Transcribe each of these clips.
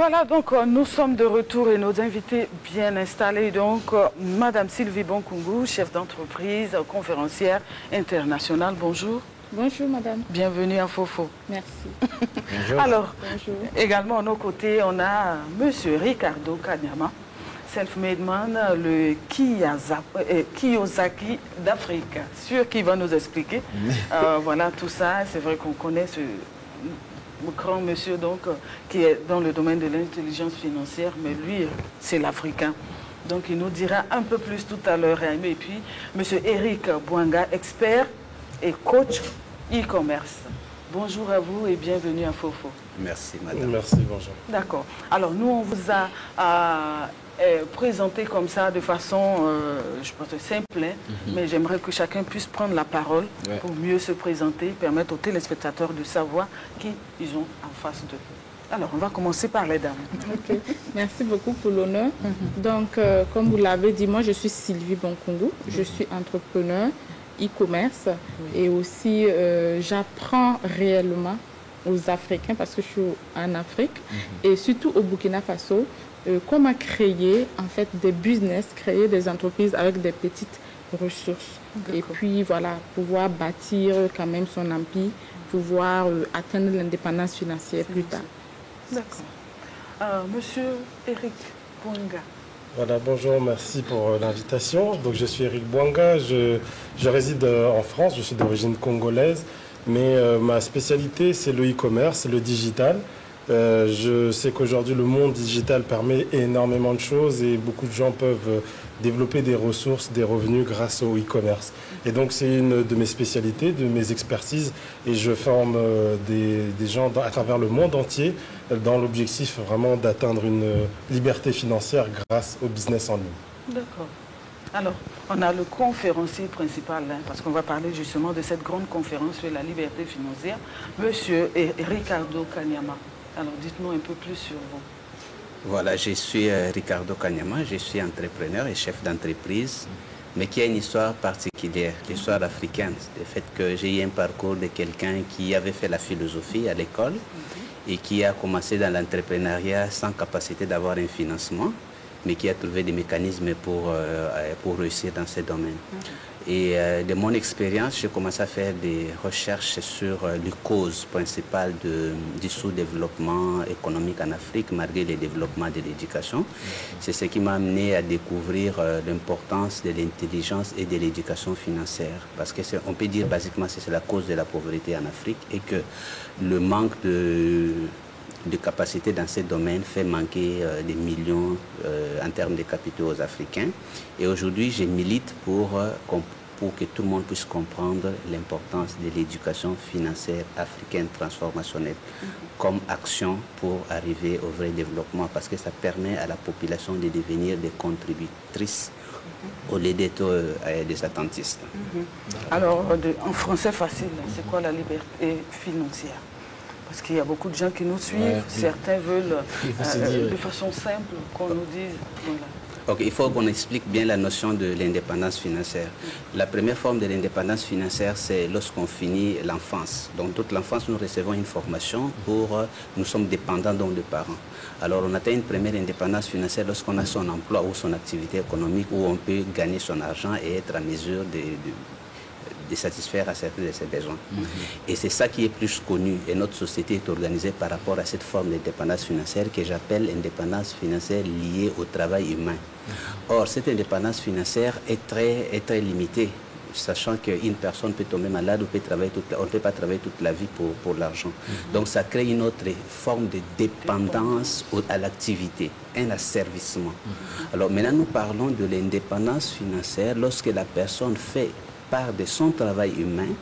Voilà, donc nous sommes de retour et nos invités bien installés. Donc, Madame Sylvie Bonkungu, chef d'entreprise, conférencière internationale. Bonjour. Bonjour, madame. Bienvenue à Fofo. Merci. Bonjour. Alors, bonjour. Également à nos côtés, on a Monsieur Ricardo Kanyama, self-made man, le Kiyosaki d'Afrique. Sûr qu'il va nous expliquer. Voilà, tout ça. C'est vrai qu'on connaît ce grand monsieur donc, qui est dans le domaine de l'intelligence financière, mais lui, c'est l'Africain. Donc, il nous dira un peu plus tout à l'heure. Et puis, Monsieur Eric Bouanga, expert et coach e-commerce. Bonjour à vous et bienvenue à Fofo. Merci, madame. Merci, bonjour. D'accord. Alors, nous, on vous a présenté comme ça de façon, je pense, simple, mais j'aimerais que chacun puisse prendre la parole pour mieux se présenter, permettre aux téléspectateurs de savoir qui ils ont en face d'eux. Alors, on va commencer par les dames. Ok, merci beaucoup pour l'honneur. Donc, comme vous l'avez dit, moi, je suis Sylvie Bonkungu. Je suis entrepreneur e-commerce et aussi j'apprends réellement aux Africains parce que je suis en Afrique et surtout au Burkina Faso comment créer en fait des business, créer des entreprises avec des petites ressources et puis voilà, pouvoir bâtir quand même son empire, pouvoir atteindre l'indépendance financière plus tard. D'accord. Monsieur Eric Bouanga. Voilà, bonjour, merci pour l'invitation. Donc, je suis Eric Bouanga, je réside en France, je suis d'origine congolaise, mais ma spécialité, c'est le e-commerce, le digital. Je sais qu'aujourd'hui, le monde digital permet énormément de choses et beaucoup de gens peuvent développer des ressources, des revenus grâce au e-commerce. Et donc, c'est une de mes spécialités, de mes expertises, et je forme des gens à travers le monde entier dans l'objectif vraiment d'atteindre une liberté financière grâce au business en ligne. D'accord. Alors, on a le conférencier principal, parce qu'on va parler justement de cette grande conférence sur la liberté financière, Monsieur Ricardo Kanyama. Alors, dites-nous un peu plus sur vous. Voilà, je suis Ricardo Kanyama, je suis entrepreneur et chef d'entreprise, mais qui a une histoire particulière, l'histoire africaine. Le fait que j'ai eu un parcours de quelqu'un qui avait fait la philosophie à l'école et qui a commencé dans l'entrepreneuriat sans capacité d'avoir un financement, mais qui a trouvé des mécanismes pour réussir dans ce domaine. Et de mon expérience, j'ai commencé à faire des recherches sur les causes principales du sous-développement économique en Afrique, malgré le développement de l'éducation. C'est ce qui m'a amené à découvrir l'importance de l'intelligence et de l'éducation financière. Parce qu'on peut dire basiquement que c'est la cause de la pauvreté en Afrique et que le manque de capacité dans ce domaine fait manquer des millions en termes de capitaux aux Africains. Et aujourd'hui, je milite pour que tout le monde puisse comprendre l'importance de l'éducation financière africaine transformationnelle comme action pour arriver au vrai développement, parce que ça permet à la population de devenir des contributrices au lieu d'être des attentistes. Alors, en français facile, c'est quoi la liberté financière ? Parce qu'il y a beaucoup de gens qui nous suivent, certains veulent de façon simple qu'on nous dise. Voilà. Okay, il faut qu'on explique bien la notion de l'indépendance financière. La première forme de l'indépendance financière, c'est lorsqu'on finit l'enfance. Donc toute l'enfance, nous recevons une formation nous sommes dépendants donc de parents. Alors on atteint une première indépendance financière lorsqu'on a son emploi ou son activité économique où on peut gagner son argent et être en mesure de satisfaire à certains de ses besoins. Et c'est ça qui est plus connu. Et notre société est organisée par rapport à cette forme d'indépendance financière que j'appelle indépendance financière liée au travail humain. Or, cette indépendance financière est très limitée, sachant qu'une personne peut tomber malade ou on ne peut pas travailler toute la vie pour l'argent. Donc, ça crée une autre forme de dépendance à l'activité, un asservissement. Alors, maintenant, nous parlons de l'indépendance financière lorsque la personne fait part de son travail humain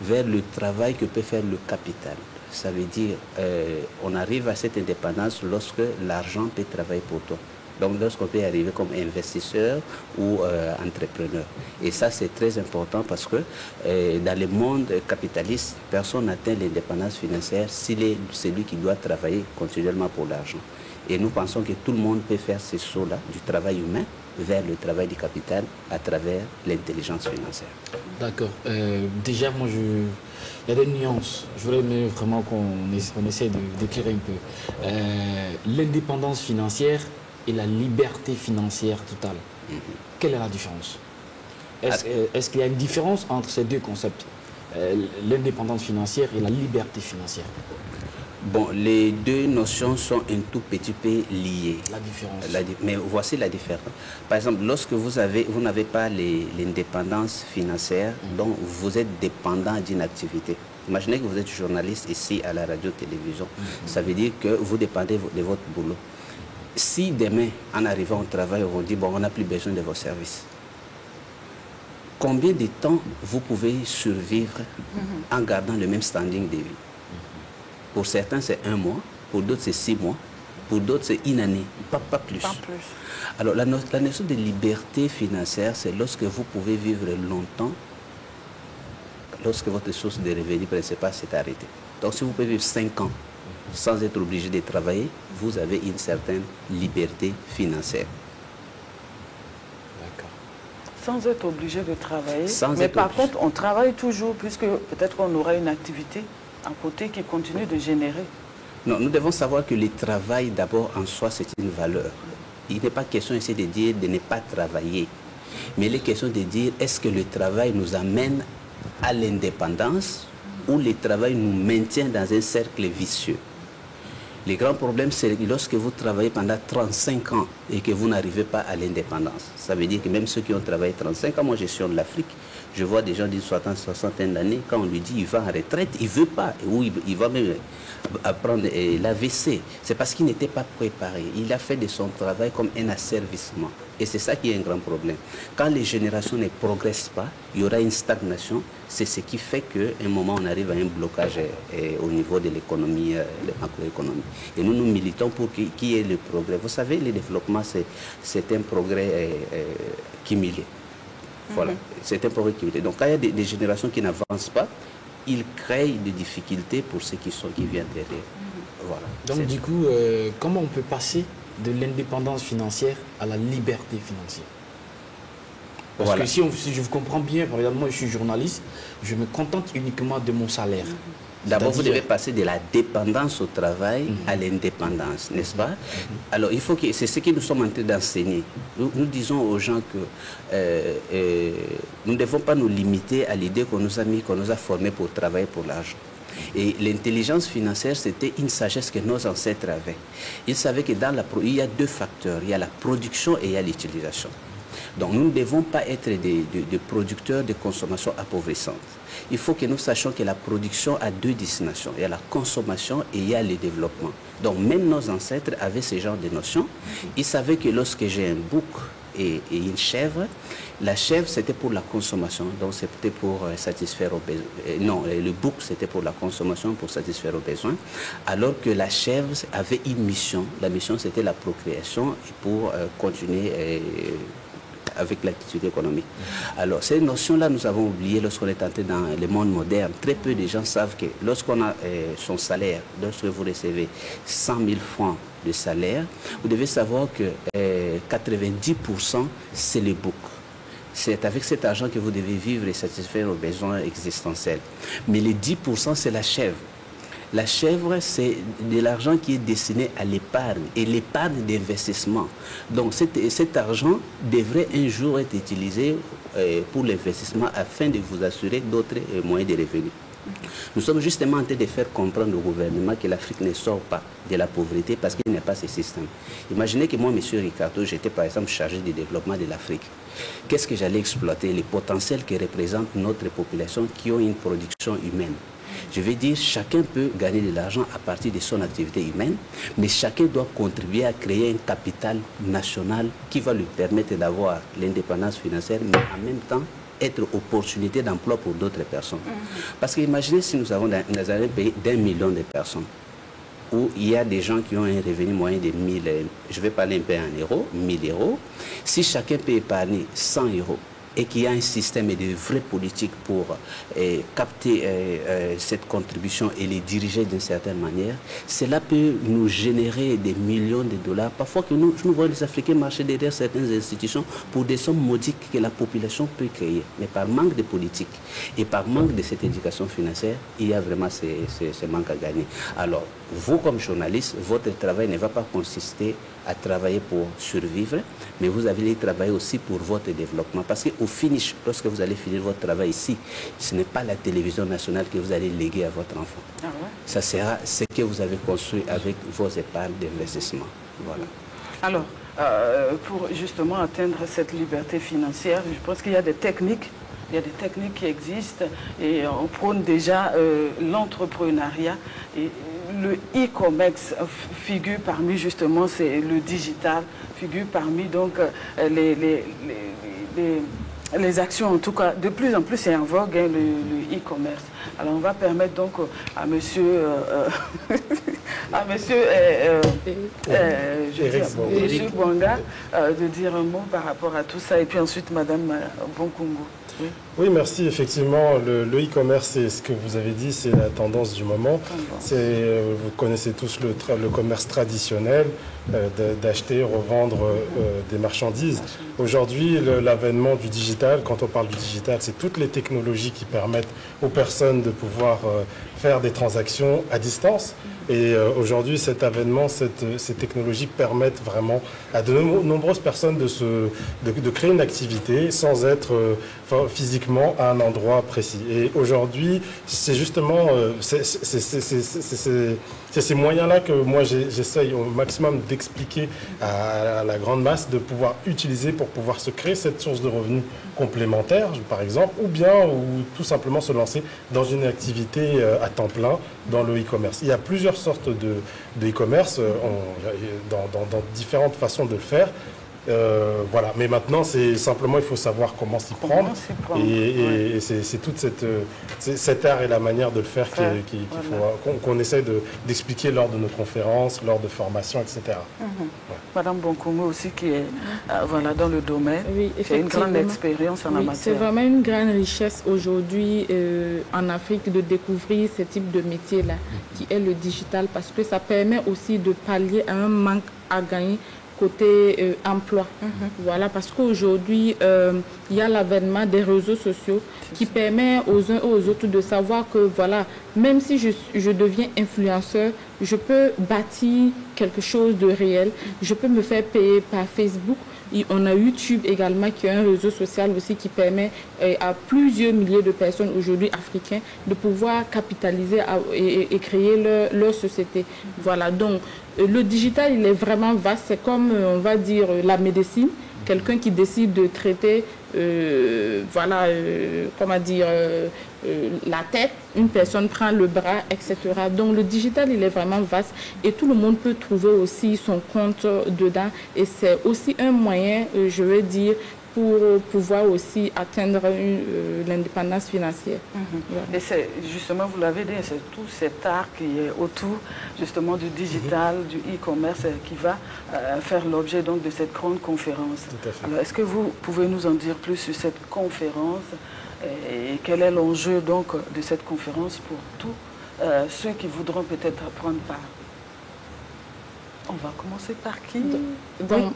vers le travail que peut faire le capital. Ça veut dire on arrive à cette indépendance lorsque l'argent peut travailler pour toi. Donc lorsqu'on peut arriver comme investisseur ou entrepreneur. Et ça c'est très important parce que dans le monde capitaliste, personne n'atteint l'indépendance financière s'il est celui qui doit travailler continuellement pour l'argent. Et nous pensons que tout le monde peut faire ce saut-là du travail humain vers le travail du capital à travers l'intelligence financière. D'accord. Déjà, moi, il y a des nuances. Je voudrais vraiment qu'on essaie d'éclairer un peu. L'indépendance financière et la liberté financière totale. Quelle est la différence? Est-ce qu'il y a une différence entre ces deux concepts, l'indépendance financière et la liberté financière? Bon, les deux notions sont un tout petit peu liées. La différence. Mais voici la différence. Par exemple, lorsque vous n'avez pas l'indépendance financière, donc vous êtes dépendant d'une activité. Imaginez que vous êtes journaliste ici à la radio-télévision. Ça veut dire que vous dépendez de votre boulot. Si demain, en arrivant au travail, on vous dit, bon, on n'a plus besoin de vos services. Combien de temps vous pouvez survivre en gardant le même standing de vie? Pour certains, c'est 1 mois. Pour d'autres, c'est 6 mois. Pour d'autres, c'est 1 année. Pas plus. Pas plus. Alors, la notion de liberté financière, c'est lorsque vous pouvez vivre longtemps, lorsque votre source de revenus principale s'est arrêtée. Donc, si vous pouvez vivre 5 ans sans être obligé de travailler, vous avez une certaine liberté financière. D'accord. Sans être obligé de travailler. Sans mais être par obligé. contre, on travaille toujours, puisque peut-être qu'on aura une activité à côté qui continue de générer. Non, nous devons savoir que le travail, d'abord, en soi, c'est une valeur. Il n'est pas question ici de dire de ne pas travailler. Mais il est question de dire, est-ce que le travail nous amène à l'indépendance ou le travail nous maintient dans un cercle vicieux? Le grand problème, c'est lorsque vous travaillez pendant 35 ans et que vous n'arrivez pas à l'indépendance. Ça veut dire que même ceux qui ont travaillé 35 ans, moi je suis en Afrique, je vois des gens d'une soixantaine d'années, quand on lui dit il va en retraite, il ne veut pas, ou il va même apprendre l'AVC. C'est parce qu'il n'était pas préparé. Il a fait de son travail comme un asservissement. Et c'est ça qui est un grand problème. Quand les générations ne progressent pas, il y aura une stagnation. C'est ce qui fait qu'à un moment, on arrive à un blocage au niveau de l'économie, de macroéconomie. Et nous, nous militons pour qu'il y ait le progrès. Vous savez, le développement, c'est un progrès cumulé. Voilà, c'est un progrès cumulé. Donc, quand il y a des générations qui n'avancent pas, ils créent des difficultés pour ceux qui viennent derrière. Voilà. Donc, du coup, comment on peut passer de l'indépendance financière à la liberté financière? Parce Voilà. que si je vous comprends bien, par exemple, moi je suis journaliste, je me contente uniquement de mon salaire. D'abord, vous devez passer de la dépendance au travail à l'indépendance, n'est-ce pas? Alors, il faut que c'est ce que nous sommes en train d'enseigner. Nous disons aux gens que nous ne devons pas nous limiter à l'idée qu'on nous a mis, qu'on nous a formés pour travailler pour l'argent. Et l'intelligence financière, c'était une sagesse que nos ancêtres avaient. Ils savaient que il y a 2 facteurs. Il y a la production et il y a l'utilisation. Donc nous ne devons pas être des producteurs de consommation appauvrissantes. Il faut que nous sachions que la production a 2 destinations. Il y a la consommation et il y a le développement. Donc même nos ancêtres avaient ce genre de notions. Ils savaient que lorsque j'ai un bouc et une chèvre, la chèvre c'était pour la consommation, donc c'était pour satisfaire aux besoins. Non, le bouc c'était pour la consommation, pour satisfaire aux besoins, alors que la chèvre avait une mission. La mission c'était la procréation et pour continuer avec l'activité économique. Alors, ces notions-là, nous avons oublié lorsqu'on est entré dans le monde moderne. Très peu de gens savent que lorsqu'on a son salaire, lorsque vous recevez 100 000 francs de salaire, vous devez savoir que 90%, c'est le bouc. C'est avec cet argent que vous devez vivre et satisfaire vos besoins existentiels. Mais les 10%, c'est la chèvre. La chèvre, c'est de l'argent qui est destiné à l'épargne et l'épargne d'investissement. Donc cet argent devrait un jour être utilisé pour l'investissement afin de vous assurer d'autres moyens de revenus. Nous sommes justement en train de faire comprendre au gouvernement que l'Afrique ne sort pas de la pauvreté parce qu'il n'y a pas ce système. Imaginez que moi, M. Ricardo, j'étais par exemple chargé du développement de l'Afrique. Qu'est-ce que j'allais exploiter? Les potentiels que représente notre population qui ont une production humaine. Je veux dire, chacun peut gagner de l'argent à partir de son activité humaine, mais chacun doit contribuer à créer un capital national qui va lui permettre d'avoir l'indépendance financière, mais en même temps être opportunité d'emploi pour d'autres personnes. Parce que imaginez si nous avons dans un pays d'1 million de personnes, où il y a des gens qui ont un revenu moyen de 1000, je vais parler un peu en euros, 1000 euros. Si chacun peut épargner 100 euros, et qu'il y a un système et de vraies politiques pour capter cette contribution et les diriger d'une certaine manière, cela peut nous générer des millions de dollars. Parfois que nous voyons les Africains marcher derrière certaines institutions pour des sommes modiques que la population peut créer. Mais par manque de politique et par manque de cette éducation financière, il y a vraiment ce manque à gagner. Alors, vous comme journaliste, votre travail ne va pas consister à travailler pour survivre, mais vous allez travailler aussi pour votre développement. Parce qu'au finish, lorsque vous allez finir votre travail ici, ce n'est pas la télévision nationale que vous allez léguer à votre enfant. Ah ouais? Ça sera ce que vous avez construit avec vos épargnes d'investissement. Voilà. Alors, pour justement atteindre cette liberté financière, je pense qu'il y a des techniques. Il y a des techniques qui existent et on prône déjà l'entrepreneuriat. Et le e-commerce figure parmi justement, c'est le digital, figure parmi donc les actions, en tout cas, de plus en plus c'est en vogue, hein, le e-commerce. Alors on va permettre donc à monsieur Eric Bwanga de dire un mot par rapport à tout ça et puis ensuite madame Bonkungu. Oui. Oui, merci. Effectivement, le e-commerce, c'est ce que vous avez dit, c'est la tendance du moment. Vous connaissez tous le commerce traditionnel, d'acheter, revendre des marchandises. Aujourd'hui, l'avènement du digital, quand on parle du digital, c'est toutes les technologies qui permettent aux personnes de pouvoir faire des transactions à distance. Et aujourd'hui, cet avènement, ces technologies permettent vraiment à de nombreuses personnes de créer une activité sans être physiquement à un endroit précis. Et aujourd'hui, c'est justement c'est ces moyens-là que moi j'essaye au maximum d'expliquer à la grande masse de pouvoir utiliser pour pouvoir se créer cette source de revenus complémentaire, par exemple, ou tout simplement se lancer dans une activité à temps plein dans le e-commerce. Il y a plusieurs sortes de e-commerce dans différentes façons de le faire. Voilà, mais maintenant c'est simplement il faut savoir comment s'y prendre et c'est toute cet art et la manière de le faire qu'on essaie d'expliquer lors de nos conférences, lors de formations, etc. Ouais. Madame Bonkungu aussi qui est voilà, dans le domaine, oui, qui a une grande expérience en la matière. C'est vraiment une grande richesse aujourd'hui en Afrique de découvrir ce type de métier-là qui est le digital parce que ça permet aussi de pallier à un manque à gagner côté emploi. Voilà, parce qu'aujourd'hui, il y a l'avènement des réseaux sociaux qui permet aux uns et aux autres de savoir que, voilà, même si je deviens influenceur, je peux bâtir quelque chose de réel. Je peux me faire payer par Facebook. Et on a YouTube également, qui est un réseau social aussi qui permet à plusieurs milliers de personnes aujourd'hui africains de pouvoir capitaliser et créer leur société. Voilà, donc le digital, il est vraiment vaste. C'est comme, on va dire, la médecine. Quelqu'un qui décide de traiter, voilà, comment dire, la tête, une personne prend le bras, etc. Donc le digital, il est vraiment vaste et tout le monde peut trouver aussi son compte dedans. Et c'est aussi un moyen, je veux dire, pour pouvoir aussi atteindre l'indépendance financière. Voilà. Et c'est justement, vous l'avez dit, c'est tout cet art qui est autour justement du digital, du e-commerce qui va faire l'objet donc de cette grande conférence. Alors, est-ce que vous pouvez nous en dire plus sur cette conférence et quel est l'enjeu donc de cette conférence pour tous ceux qui voudront peut-être prendre part? On va commencer par qui? Donc,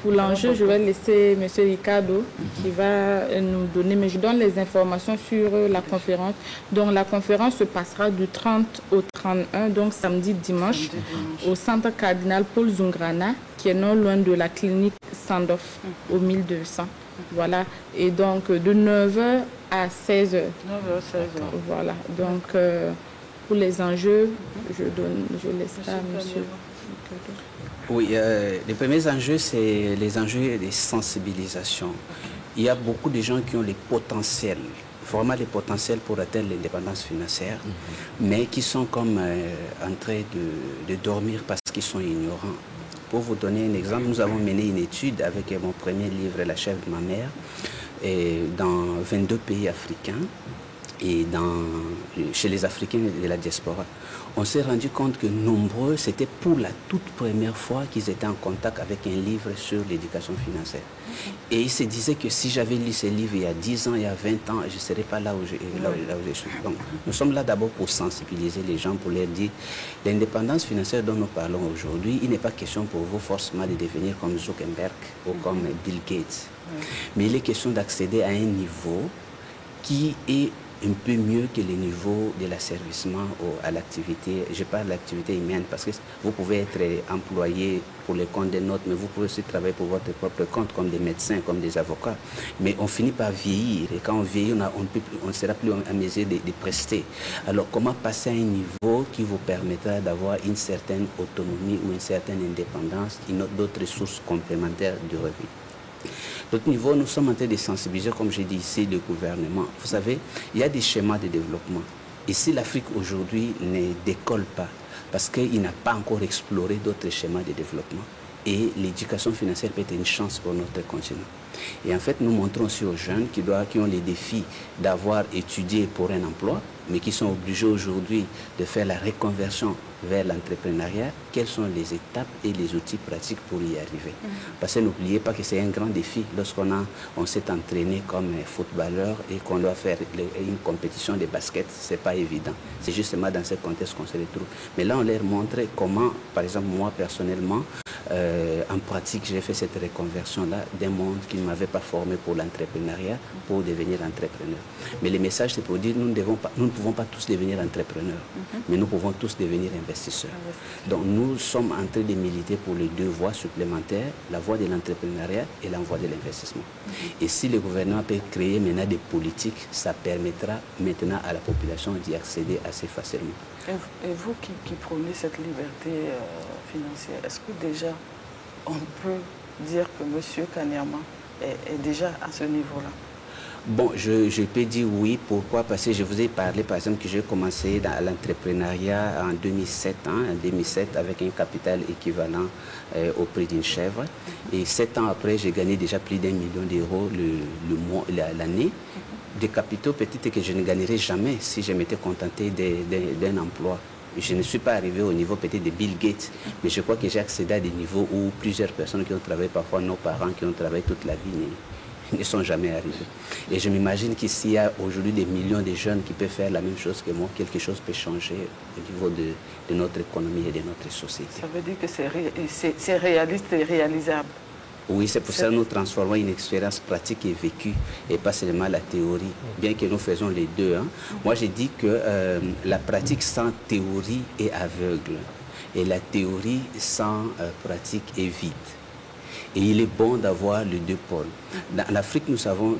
pour l'enjeu, je vais laisser M. Ricardo qui va nous donner, mais je donne les informations sur la conférence. Donc, la conférence se passera du 30 au 31, donc samedi, dimanche, au centre cardinal Paul Zungrana, qui est non loin de la clinique Sandoff, au 1200. Voilà, et donc de 9h à 16h. 9h à 16h. Voilà, donc pour les enjeux, je laisse ça à monsieur. Oui, les premiers enjeux, c'est les enjeux de sensibilisation. Il y a beaucoup de gens qui ont les potentiels, vraiment les potentiels pour atteindre l'indépendance financière, mais qui sont comme en train de dormir parce qu'ils sont ignorants. Pour vous donner un exemple, nous avons mené une étude avec mon premier livre, La chèvre de ma mère, et dans 22 pays africains. et chez les Africains de la diaspora, on s'est rendu compte que nombreux, c'était pour la toute première fois qu'ils étaient en contact avec un livre sur l'éducation financière. Et ils se disaient que si j'avais lu ce livre il y a 10 ans, il y a 20 ans, je ne serais pas là où je suis. Donc, nous sommes là d'abord pour sensibiliser les gens, pour leur dire l'indépendance financière dont nous parlons aujourd'hui, il n'est pas question pour vous forcément de devenir comme Zuckerberg ou comme Bill Gates. Mais il est question d'accéder à un niveau qui est un peu mieux que le niveau de l'asservissement à l'activité. Je parle de l'activité humaine parce que vous pouvez être employé pour le compte d'un autre, mais vous pouvez aussi travailler pour votre propre compte comme des médecins, comme des avocats. Mais on finit par vieillir et quand on vieillit, on ne sera plus en mesure de prester. Alors comment passer à un niveau qui vous permettra d'avoir une certaine autonomie ou une certaine indépendance, d'autres sources complémentaires de revenus? D'autre niveau, nous sommes en train de sensibiliser, comme j'ai dit ici, le gouvernement. Vous savez, il y a des schémas de développement. Et si l'Afrique aujourd'hui ne décolle pas, parce qu'il n'a pas encore exploré d'autres schémas de développement, et l'éducation financière peut être une chance pour notre continent. Et en fait, nous montrons aussi aux jeunes qui ont les défis d'avoir étudié pour un emploi, mais qui sont obligés aujourd'hui de faire la reconversion vers l'entrepreneuriat, quelles sont les étapes et les outils pratiques pour y arriver. Parce que n'oubliez pas que c'est un grand défi lorsqu'on s'est entraîné comme footballeur et qu'on doit faire une compétition de basket, ce n'est pas évident. C'est justement dans ce contexte qu'on se retrouve. Mais là, on leur montre comment, par exemple, moi personnellement, en pratique, j'ai fait cette reconversion-là d'un monde qui ne m'avait pas formé pour l'entrepreneuriat, pour devenir entrepreneur. Mais le message, c'est pour dire nous ne pouvons pas tous devenir entrepreneurs, mais nous pouvons tous devenir investisseurs. Donc nous sommes en train de militer pour les deux voies supplémentaires, la voie de l'entrepreneuriat et la voie de l'investissement. Et si le gouvernement peut créer maintenant des politiques, ça permettra maintenant à la population d'y accéder assez facilement. Et vous qui prônez cette liberté financière, est-ce que déjà on peut dire que M. Kanyama est déjà à ce niveau-là? Bon, je peux dire oui. Pourquoi? Parce que je vous ai parlé, par exemple, que j'ai commencé dans l'entrepreneuriat en 2007, avec un capital équivalent au prix d'une chèvre. Et 7 ans après, j'ai gagné déjà plus d'1 million d'euros l'année. Des capitaux peut-être que je ne gagnerais jamais si je m'étais contenté d'un emploi. Je ne suis pas arrivé au niveau peut-être de Bill Gates, mais je crois que j'ai accédé à des niveaux où plusieurs personnes qui ont travaillé, parfois nos parents qui ont travaillé toute la vie, ne sont jamais arrivés. Et je m'imagine qu'ici, il y a aujourd'hui des millions de jeunes qui peuvent faire la même chose que moi. Quelque chose peut changer au niveau de notre économie et de notre société. Ça veut dire que c'est réaliste et réalisable. Oui, c'est pour ça que nous transformons une expérience pratique et vécue et pas seulement la théorie, bien que nous faisons les deux. Moi, j'ai dit que la pratique sans théorie est aveugle et la théorie sans pratique est vide. Et il est bon d'avoir les deux pôles. Dans l'Afrique, nous avons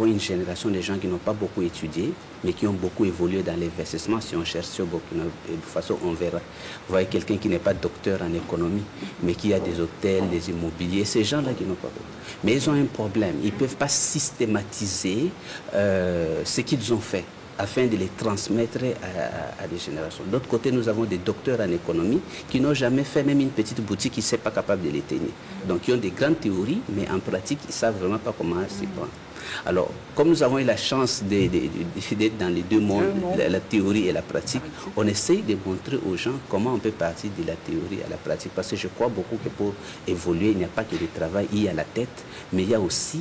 une génération de gens qui n'ont pas beaucoup étudié, mais qui ont beaucoup évolué dans l'investissement. Si on cherche sur Burkina Faso, on verra. Vous voyez quelqu'un qui n'est pas docteur en économie, mais qui a des hôtels, des immobiliers. Ces gens-là qui n'ont pas beaucoup. Mais ils ont un problème. Ils ne peuvent pas systématiser ce qu'ils ont fait, afin de les transmettre à des générations. D'autre côté, nous avons des docteurs en économie qui n'ont jamais fait même une petite boutique, qui ne sont pas capables de les tenir. Donc, ils ont des grandes théories, mais en pratique, ils ne savent vraiment pas comment s'y prendre. Alors, comme nous avons eu la chance d'être dans les deux mondes, la théorie et la pratique, on essaye de montrer aux gens comment on peut partir de la théorie à la pratique. Parce que je crois beaucoup que pour évoluer, il n'y a pas que le travail, il y a la tête, mais il y a aussi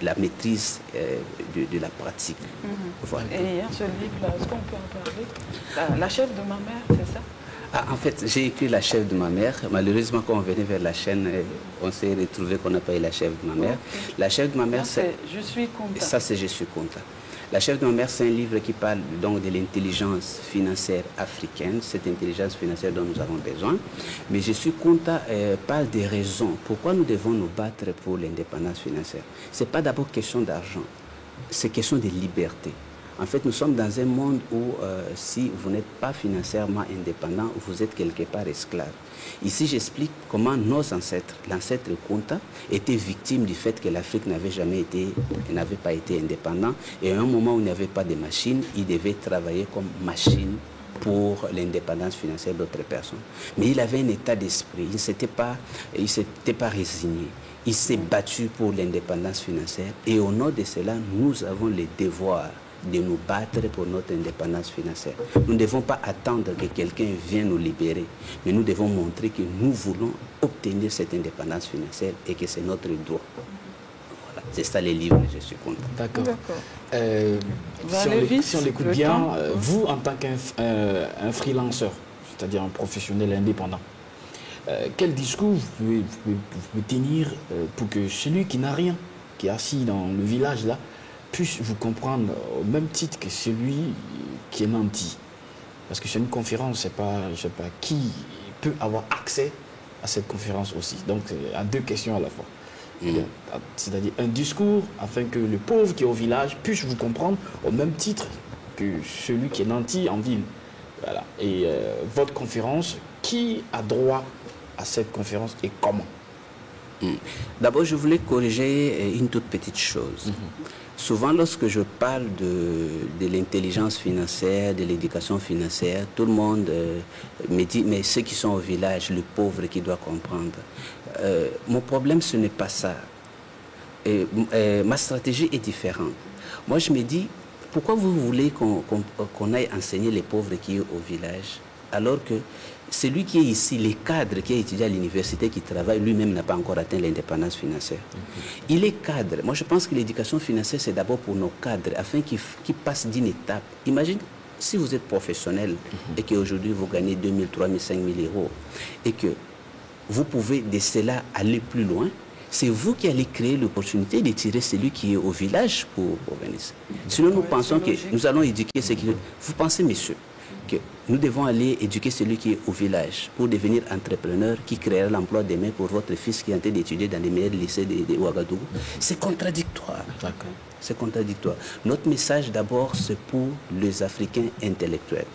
la maîtrise de la pratique. Voilà. Et il y a ce livre-là, est-ce qu'on peut en parler? La chef de ma mère, c'est ça? En fait, j'ai écrit La chef de ma mère. Malheureusement, quand on venait vers la chaîne, on s'est retrouvé qu'on n'a pas eu La chef de ma mère. La chef de ma mère, c'est Je suis content. Ça, c'est Je suis content. La chef de ma mère, c'est un livre qui parle donc de l'intelligence financière africaine, cette intelligence financière dont nous avons besoin. Mais Je suis content parle des raisons. Pourquoi nous devons nous battre pour l'indépendance financière? Ce n'est pas d'abord question d'argent, c'est question de liberté. En fait, nous sommes dans un monde où si vous n'êtes pas financièrement indépendant, vous êtes quelque part esclave. Ici, j'explique comment nos ancêtres, l'ancêtre Kunta, étaient victimes du fait que l'Afrique n'avait pas été indépendant. Et à un moment où il n'y avait pas de machines, ils devaient travailler comme machines pour l'indépendance financière d'autres personnes. Mais il avait un état d'esprit, il ne s'était pas résigné. Il s'est battu pour l'indépendance financière et au nom de cela, nous avons le devoir de nous battre pour notre indépendance financière. Nous ne devons pas attendre que quelqu'un vienne nous libérer, mais nous devons montrer que nous voulons obtenir cette indépendance financière et que c'est notre droit. Voilà, c'est ça les livres, je suis content. D'accord. Vite, si on l'écoute bien, vous, en tant qu'un freelanceur, c'est-à-dire un professionnel indépendant, quel discours vous pouvez tenir pour que celui qui n'a rien, qui est assis dans le village là, puisse vous comprendre au même titre que celui qui est nanti? Parce que c'est une conférence, je ne sais pas qui peut avoir accès à cette conférence aussi. Donc, à deux questions à la fois. C'est-à-dire un discours afin que le pauvre qui est au village puisse vous comprendre au même titre que celui qui est nanti en ville. Voilà. Et votre conférence, qui a droit à cette conférence et comment? D'abord, je voulais corriger une toute petite chose. Souvent, lorsque je parle de l'intelligence financière, de l'éducation financière, tout le monde me dit, mais ceux qui sont au village, le pauvre qui doit comprendre. Mon problème, ce n'est pas ça. Ma stratégie est différente. Moi, je me dis, pourquoi vous voulez qu'on aille enseigner les pauvres qui sont au village, alors que celui qui est ici, les cadres qui a étudié à l'université, qui travaille, lui-même n'a pas encore atteint l'indépendance financière. Il est cadre. Moi, je pense que l'éducation financière, c'est d'abord pour nos cadres, afin qu'ils passent d'une étape. Imagine, si vous êtes professionnel et qu'aujourd'hui, vous gagnez 2 000, 3 000, 5 000 euros, et que vous pouvez de cela aller plus loin, c'est vous qui allez créer l'opportunité de tirer celui qui est au village pour venir. Sinon, nous pensons que nous allons éduquer ceux qui... Vous pensez, messieurs, que nous devons aller éduquer celui qui est au village pour devenir entrepreneur qui créera l'emploi demain pour votre fils qui est en train d'étudier dans les meilleurs lycées de Ouagadougou. C'est contradictoire. C'est contradictoire. Notre message d'abord, c'est pour les Africains intellectuels.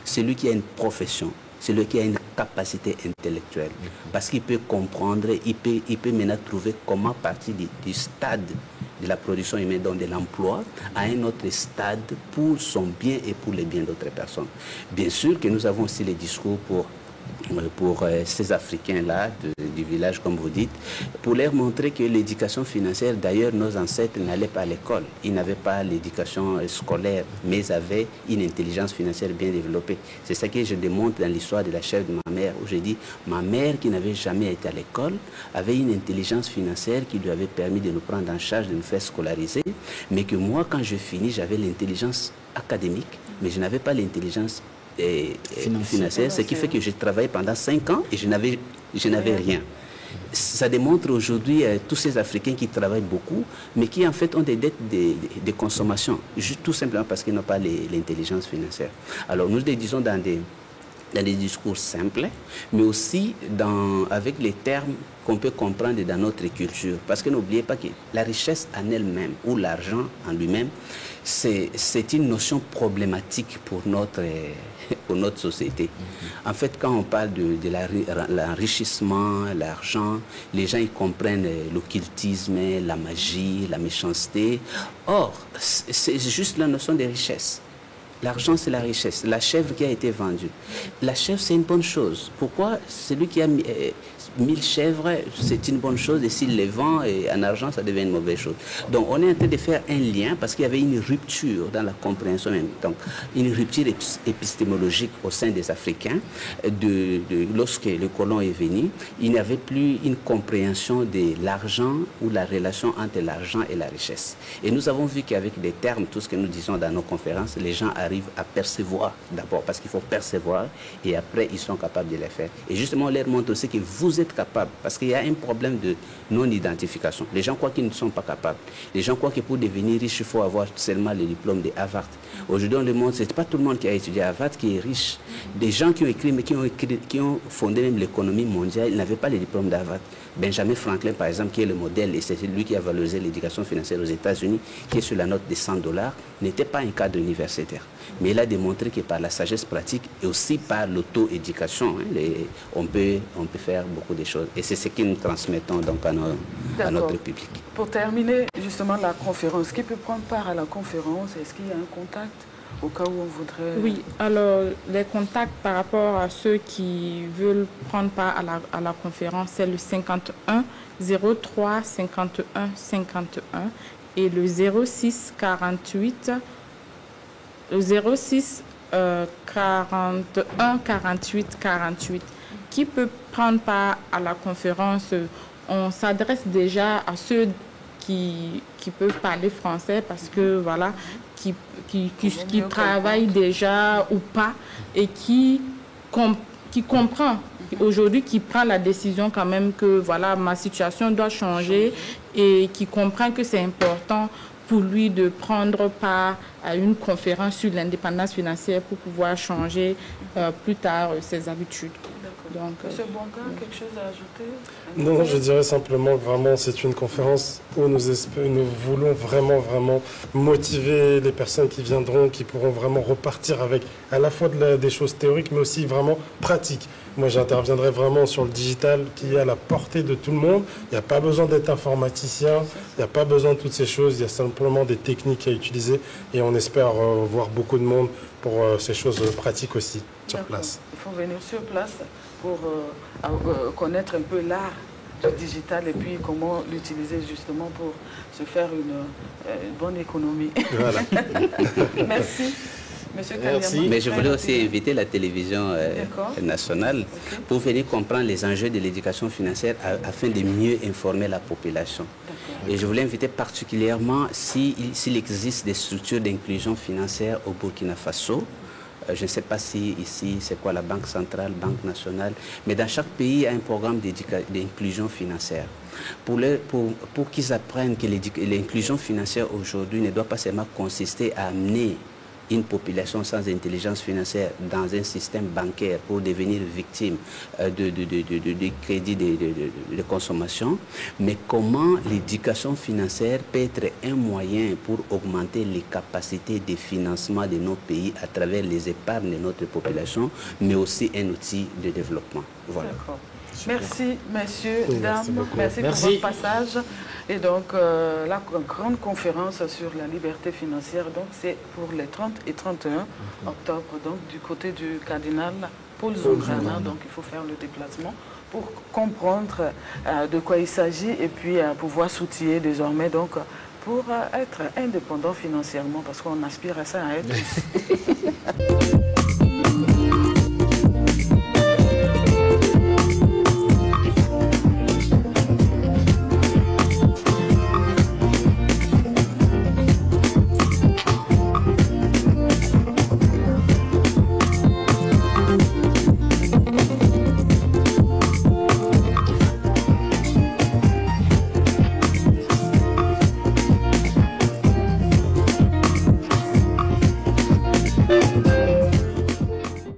Celui qui a une profession, celui qui a une capacité intellectuelle. Parce qu'il peut comprendre, il peut maintenant trouver comment partir du stade de la production humaine, donc de l'emploi, à un autre stade pour son bien et pour le bien d'autres personnes. Bien sûr que nous avons aussi les discours pour ces Africains-là du village, comme vous dites, pour leur montrer que l'éducation financière, d'ailleurs, nos ancêtres n'allaient pas à l'école. Ils n'avaient pas l'éducation scolaire, mais ils avaient une intelligence financière bien développée. C'est ça que je démontre dans l'histoire de la chèvre de ma mère, où je dis, ma mère, qui n'avait jamais été à l'école, avait une intelligence financière qui lui avait permis de nous prendre en charge, de nous faire scolariser, mais que moi, quand je finis, j'avais l'intelligence académique, mais je n'avais pas l'intelligence financière, ce qui fait que j'ai travaillé pendant 5 ans et je n'avais rien. Ça démontre aujourd'hui tous ces Africains qui travaillent beaucoup, mais qui en fait ont des dettes de consommation, juste tout simplement parce qu'ils n'ont pas l'intelligence financière. Alors nous les disons dans des discours simples, mais aussi avec les termes qu'on peut comprendre dans notre culture. Parce que n'oubliez pas que la richesse en elle-même, ou l'argent en lui-même, c'est une notion problématique pour notre société. En fait, quand on parle de l'enrichissement, l'argent, les gens ils comprennent l'occultisme, la magie, la méchanceté. Or, c'est juste la notion de richesse. L'argent, c'est la richesse. La chèvre qui a été vendue. La chèvre, c'est une bonne chose. Pourquoi? Celui qui a 1000 chèvres, c'est une bonne chose, et s'il les vend en argent, ça devient une mauvaise chose. Donc, on est en train de faire un lien parce qu'il y avait une rupture dans la compréhension même. Donc, une rupture épistémologique au sein des Africains. Lorsque le colon est venu, il n'y avait plus une compréhension de l'argent ou la relation entre l'argent et la richesse. Et nous avons vu qu'avec des termes, tout ce que nous disons dans nos conférences, les gens arrivent à percevoir d'abord, parce qu'il faut percevoir, et après, ils sont capables de les faire. Et justement, on leur montre aussi que vous êtes capables, parce qu'il y a un problème de non-identification. Les gens croient qu'ils ne sont pas capables. Les gens croient que pour devenir riche, il faut avoir seulement le diplôme de Harvard. Aujourd'hui, on le montre, ce n'est pas tout le monde qui a étudié à Harvard qui est riche. Des gens qui ont écrit, mais qui ont fondé même l'économie mondiale, ils n'avaient pas le diplôme d'Harvard. Benjamin Franklin, par exemple, qui est le modèle, et c'est lui qui a valorisé l'éducation financière aux États-Unis, qui est sur la note de $100, n'était pas un cadre universitaire. Mais il a démontré que par la sagesse pratique et aussi par l'auto-éducation, on peut faire beaucoup de choses. Et c'est ce que nous transmettons donc à notre public. Pour terminer justement la conférence, qui peut prendre part à la conférence? Est-ce qu'il y a un contact au cas où on voudrait... Oui, alors les contacts par rapport à ceux qui veulent prendre part à la conférence, c'est le 51 03 51 51 et le 06 48 Le 06 41 48 48. Qui peut prendre part à la conférence? On s'adresse déjà à ceux qui peuvent parler français parce que voilà, qui travaillent déjà ou pas et qui comprend aujourd'hui, qui prend la décision quand même que voilà, ma situation doit changer et qui comprend que c'est important pour lui de prendre part à une conférence sur l'indépendance financière pour pouvoir changer plus tard ses habitudes. Donc, Monsieur Bouanga, quelque chose à ajouter? Non, je dirais simplement que vraiment c'est une conférence où nous voulons vraiment motiver les personnes qui viendront, qui pourront vraiment repartir avec à la fois des choses théoriques mais aussi vraiment pratiques. Moi j'interviendrai vraiment sur le digital qui est à la portée de tout le monde. Il n'y a pas besoin d'être informaticien, il n'y a pas besoin de toutes ces choses, il y a simplement des techniques à utiliser et on espère voir beaucoup de monde pour ces choses pratiques aussi sur place. Il faut venir sur place pour connaître un peu l'art du digital et puis comment l'utiliser justement pour se faire une bonne économie. Voilà. Merci. Monsieur Merci. Mais je voulais aussi inviter la télévision nationale pour venir comprendre les enjeux de l'éducation financière afin de mieux informer la population. Et je voulais inviter particulièrement s'il existe des structures d'inclusion financière au Burkina Faso. Je ne sais pas si ici, c'est quoi la Banque centrale, Banque nationale, mais dans chaque pays, il y a un programme d'inclusion financière. Pour qu'ils apprennent que l'inclusion financière aujourd'hui ne doit pas seulement consister à amener une population sans intelligence financière dans un système bancaire pour devenir victime de crédits de consommation, mais comment l'éducation financière peut être un moyen pour augmenter les capacités de financement de nos pays à travers les épargnes de notre population, mais aussi un outil de développement. Voilà. Merci, messieurs, dames. Merci pour votre passage. Et donc, la grande conférence sur la liberté financière, c'est pour les 30 et 31 octobre, donc du côté du cardinal Paul Zongrana. Donc, il faut faire le déplacement pour comprendre de quoi il s'agit et puis pouvoir s'outiller désormais donc, pour être indépendant financièrement, parce qu'on aspire à ça, à être